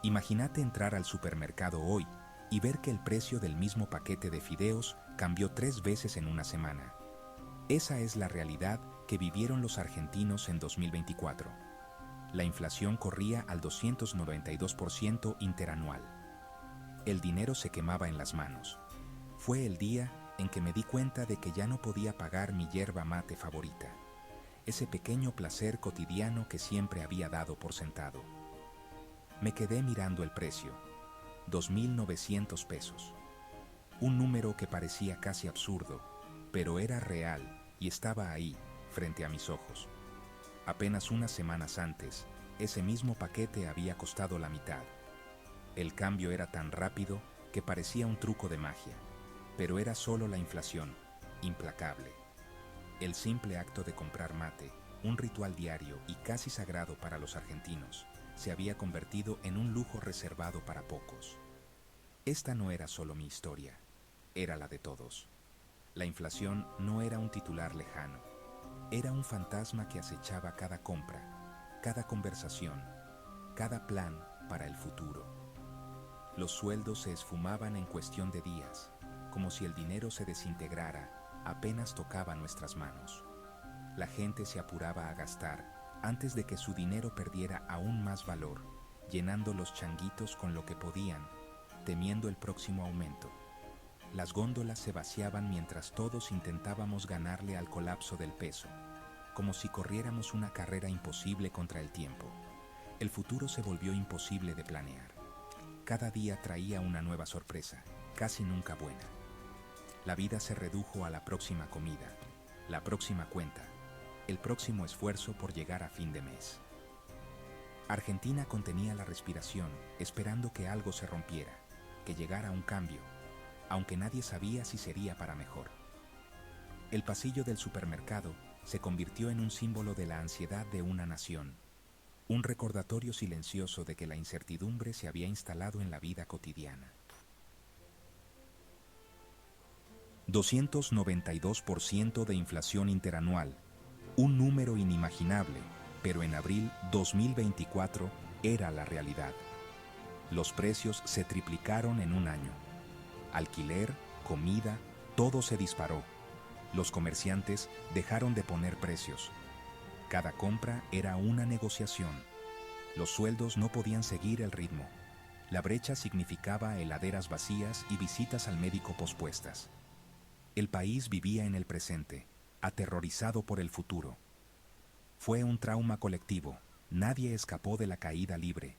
Imagínate entrar al supermercado hoy y ver que el precio del mismo paquete de fideos cambió 3 veces en una semana. Esa es la realidad que vivieron los argentinos en 2024. La inflación corría al 292% interanual. El dinero se quemaba en las manos. Fue el día en que me di cuenta de que ya no podía pagar mi yerba mate favorita, ese pequeño placer cotidiano que siempre había dado por sentado. Me quedé mirando el precio, 2.900 pesos. Un número que parecía casi absurdo, pero era real y estaba ahí, frente a mis ojos. Apenas unas semanas antes, ese mismo paquete había costado la mitad. El cambio era tan rápido que parecía un truco de magia, pero era solo la inflación, implacable. El simple acto de comprar mate, un ritual diario y casi sagrado para los argentinos, se había convertido en un lujo reservado para pocos. Esta no era solo mi historia, era la de todos. La inflación no era un titular lejano, era un fantasma que acechaba cada compra, cada conversación, cada plan para el futuro. Los sueldos se esfumaban en cuestión de días, como si el dinero se desintegrara apenas tocaba nuestras manos. La gente se apuraba a gastar antes de que su dinero perdiera aún más valor, llenando los changuitos con lo que podían, temiendo el próximo aumento. Las góndolas se vaciaban mientras todos intentábamos ganarle al colapso del peso, como si corriéramos una carrera imposible contra el tiempo. El futuro se volvió imposible de planear. Cada día traía una nueva sorpresa, casi nunca buena. La vida se redujo a la próxima comida, la próxima cuenta, el próximo esfuerzo por llegar a fin de mes. Argentina contenía la respiración, esperando que algo se rompiera, que llegara un cambio, aunque nadie sabía si sería para mejor. El pasillo del supermercado se convirtió en un símbolo de la ansiedad de una nación, un recordatorio silencioso de que la incertidumbre se había instalado en la vida cotidiana. 292% de inflación interanual, un número inimaginable, pero en abril 2024 era la realidad. Los precios se triplicaron en un año. Alquiler, comida, todo se disparó. Los comerciantes dejaron de poner precios. Cada compra era una negociación. Los sueldos no podían seguir el ritmo. La brecha significaba heladeras vacías y visitas al médico pospuestas. El país vivía en el presente, aterrorizado por el futuro. Fue un trauma colectivo. Nadie escapó de la caída libre.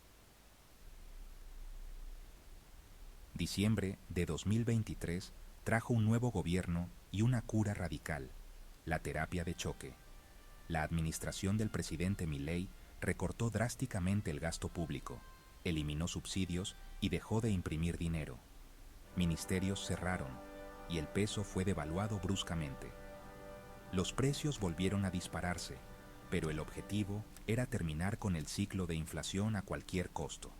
Diciembre de 2023 trajo un nuevo gobierno y una cura radical, la terapia de choque. La administración del presidente Milei recortó drásticamente el gasto público, eliminó subsidios y dejó de imprimir dinero. Ministerios cerraron y el peso fue devaluado bruscamente. Los precios volvieron a dispararse, pero el objetivo era terminar con el ciclo de inflación a cualquier costo.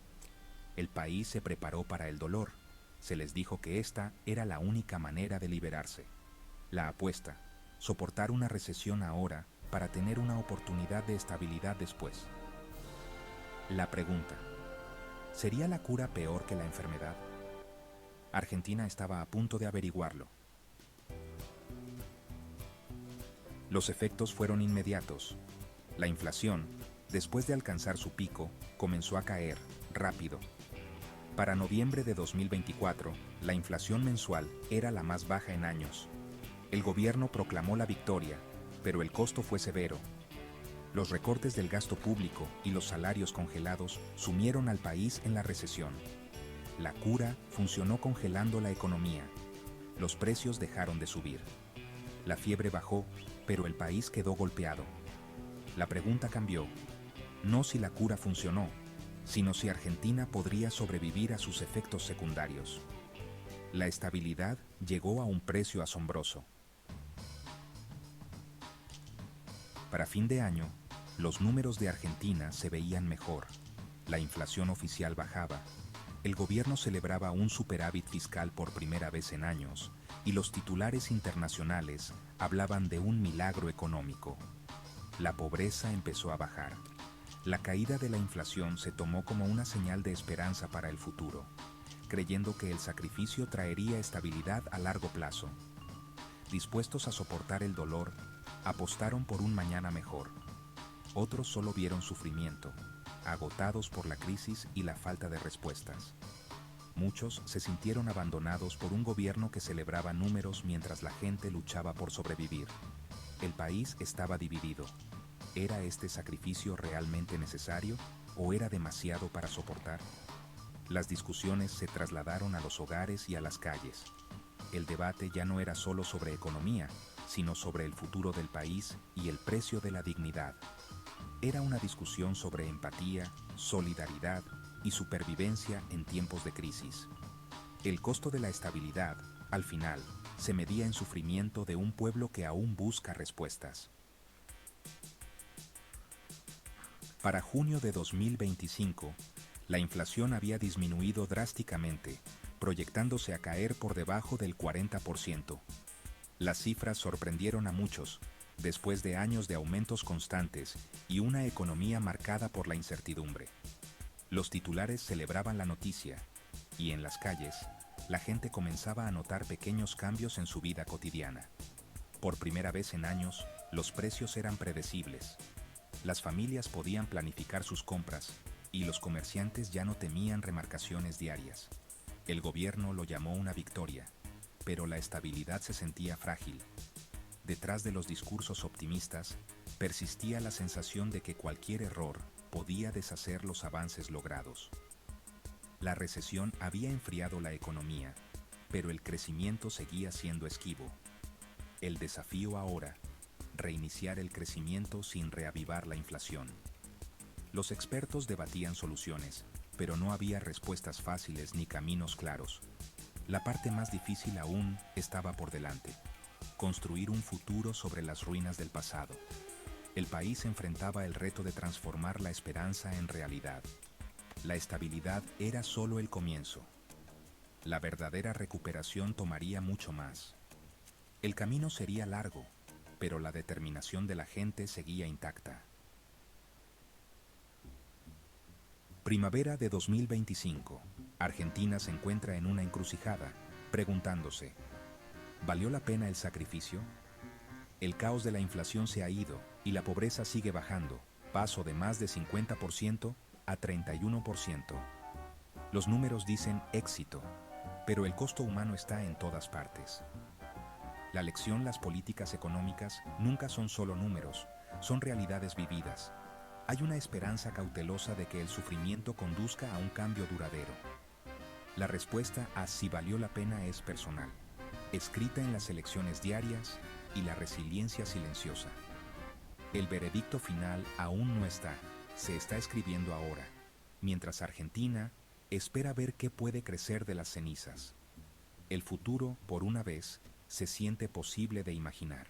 El país se preparó para el dolor. Se les dijo que esta era la única manera de liberarse. La apuesta, soportar una recesión ahora para tener una oportunidad de estabilidad después. La pregunta, ¿sería la cura peor que la enfermedad? Argentina estaba a punto de averiguarlo. Los efectos fueron inmediatos. La inflación, después de alcanzar su pico, comenzó a caer rápido. Para noviembre de 2024, la inflación mensual era la más baja en años. El gobierno proclamó la victoria, pero el costo fue severo. Los recortes del gasto público y los salarios congelados sumieron al país en la recesión. La cura funcionó congelando la economía. Los precios dejaron de subir. La fiebre bajó, pero el país quedó golpeado. La pregunta cambió, no si la cura funcionó, sino si Argentina podría sobrevivir a sus efectos secundarios. La estabilidad llegó a un precio asombroso. Para fin de año, los números de Argentina se veían mejor. La inflación oficial bajaba. El gobierno celebraba un superávit fiscal por primera vez en años y los titulares internacionales hablaban de un milagro económico. La pobreza empezó a bajar. La caída de la inflación se tomó como una señal de esperanza para el futuro, creyendo que el sacrificio traería estabilidad a largo plazo. Dispuestos a soportar el dolor, apostaron por un mañana mejor. Otros solo vieron sufrimiento, agotados por la crisis y la falta de respuestas. Muchos se sintieron abandonados por un gobierno que celebraba números mientras la gente luchaba por sobrevivir. El país estaba dividido. ¿Era este sacrificio realmente necesario o era demasiado para soportar? Las discusiones se trasladaron a los hogares y a las calles. El debate ya no era solo sobre economía, sino sobre el futuro del país y el precio de la dignidad. Era una discusión sobre empatía, solidaridad y supervivencia en tiempos de crisis. El costo de la estabilidad, al final, se medía en sufrimiento de un pueblo que aún busca respuestas. Para junio de 2025, la inflación había disminuido drásticamente, proyectándose a caer por debajo del 40%. Las cifras sorprendieron a muchos, después de años de aumentos constantes y una economía marcada por la incertidumbre. Los titulares celebraban la noticia, y en las calles, la gente comenzaba a notar pequeños cambios en su vida cotidiana. Por primera vez en años, los precios eran predecibles. Las familias podían planificar sus compras, y los comerciantes ya no temían remarcaciones diarias. El gobierno lo llamó una victoria, pero la estabilidad se sentía frágil. Detrás de los discursos optimistas, persistía la sensación de que cualquier error podía deshacer los avances logrados. La recesión había enfriado la economía, pero el crecimiento seguía siendo esquivo. El desafío ahora, reiniciar el crecimiento sin reavivar la inflación. Los expertos debatían soluciones, pero no había respuestas fáciles ni caminos claros. La parte más difícil aún estaba por delante: construir un futuro sobre las ruinas del pasado. El país enfrentaba el reto de transformar la esperanza en realidad. La estabilidad era solo el comienzo. La verdadera recuperación tomaría mucho más. El camino sería largo, pero la determinación de la gente seguía intacta. Primavera de 2025. Argentina se encuentra en una encrucijada, preguntándose: ¿valió la pena el sacrificio? El caos de la inflación se ha ido y la pobreza sigue bajando, paso de más de 50% a 31%. Los números dicen éxito, pero el costo humano está en todas partes. La lección: las políticas económicas nunca son solo números, son realidades vividas. Hay una esperanza cautelosa de que el sufrimiento conduzca a un cambio duradero. La respuesta a si valió la pena es personal, escrita en las elecciones diarias y la resiliencia silenciosa. El veredicto final aún no está, se está escribiendo ahora, mientras Argentina espera ver qué puede crecer de las cenizas. El futuro, por una vez, se siente posible de imaginar.